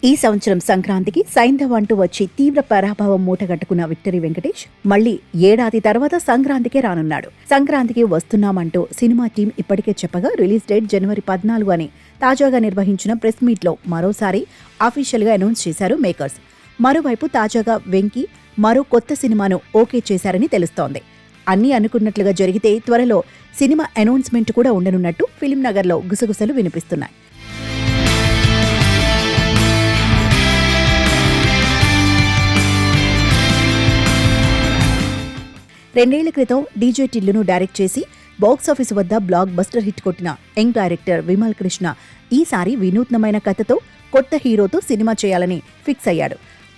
ఈ సంవత్సరం సంక్రాంతికి సైంధవ్ అంటూ వచ్చి తీవ్ర పరాభవం మూటగట్టుకున్న విక్టరీ వెంకటేష్ మళ్లీ ఏడాది తర్వాత సంక్రాంతికే రానున్నాడు. సంక్రాంతికి వస్తున్నామంటూ సినిమా టీం ఇప్పటికే చెప్పగా రిలీజ్ డేట్ జనవరి 14 అని తాజాగా నిర్వహించిన ప్రెస్ మీట్ లో మరోసారి అఫీషియల్ గా అనౌన్స్ చేశారు మేకర్స్. మరోవైపు తాజాగా వెంకీ మరో కొత్త సినిమాను ఓకే చేశారని తెలుస్తోంది. అన్నీ అనుకున్నట్లుగా జరిగితే త్వరలో సినిమా అనౌన్స్మెంట్ కూడా ఉండనున్నట్టు ఫిల్మ్ నగర్ లో గుసగుసలు వినిపిస్తున్నాయి. 2 ఏళ్ల క్రితం డీజే టిల్లును డైరెక్ట్ చేసి బాక్సాఫీస్ వద్ద బ్లాక్ బస్టర్ హిట్ కొట్టిన యంగ్ డైరెక్టర్ విమల్ కృష్ణ ఈసారి వినూత్నమైన కథతో కొత్త హీరోతో సినిమా చేయాలని ఫిక్స్ అయ్యాడు.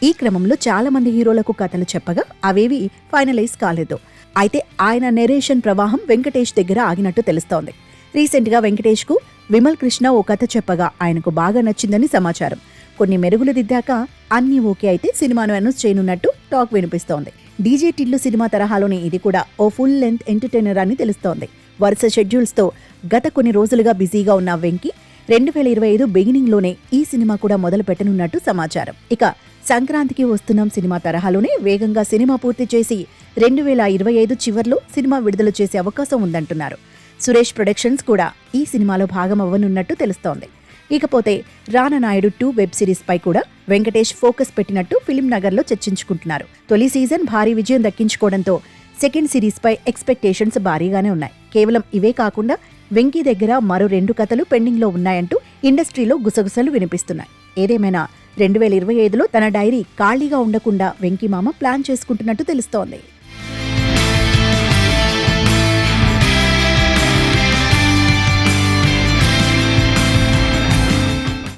ఈ క్రమంలో చాలా మంది హీరోలకు కథలు చెప్పగా అవేవి ఫైనలైజ్ కాలేదు. అయితే ఆయన నెరేషన్ ప్రవాహం వెంకటేష్ దగ్గర ఆగినట్టు తెలుస్తోంది. రీసెంట్ గా వెంకటేష్ కు విమల్ కృష్ణ ఓ కథ చెప్పగా ఆయనకు బాగా నచ్చిందని సమాచారం. కొన్ని మెరుగులు దిద్దాక అన్నీ ఓకే అయితే సినిమాను అనౌన్స్ చేయనున్నట్టు టాక్ వినిపిస్తోంది. డీజే టిల్లు సినిమా తరహాలోనే ఇది కూడా ఓ ఫుల్ లెంత్ ఎంటర్టైనర్ అని తెలుస్తోంది. వరుస షెడ్యూల్స్ తో గత కొన్ని రోజులుగా బిజీగా ఉన్న వెంకీ 2025 బిగినింగ్ లోనే ఈ సినిమా కూడా మొదలు పెట్టనున్నట్టు సమాచారం. ఇక సంక్రాంతికి వస్తున్నాం సినిమా తరహాలోనే వేగంగా సినిమా పూర్తి చేసి 2025 చివర్లో సినిమా విడుదల చేసే అవకాశం ఉందంటున్నారు. సురేష్ ప్రొడక్షన్స్ కూడా ఈ సినిమాలో భాగం అవ్వనున్నట్టు తెలుస్తోంది. ఇకపోతే రానానాయుడు 2 వెబ్ సిరీస్ పై కూడా వెంకటేష్ ఫోకస్ పెట్టినట్టు ఫిల్మ్ నగర్ లో చర్చించుకుంటున్నారు. తొలి సీజన్ భారీ విజయం దక్కించుకోవడంతో సెకండ్ సిరీస్ పై ఎక్స్పెక్టేషన్స్ భారీగానే ఉన్నాయి. కేవలం ఇవే కాకుండా వెంకీ దగ్గర మరో 2 కథలు పెండింగ్ లో ఉన్నాయంటూ ఇండస్ట్రీలో గుసగుసలు వినిపిస్తున్నాయి. ఏదేమైనా 2025లో తన డైరీ ఖాళీగా ఉండకుండా వెంకీ మామ ప్లాన్ చేసుకుంటున్నట్టు తెలుస్తోంది.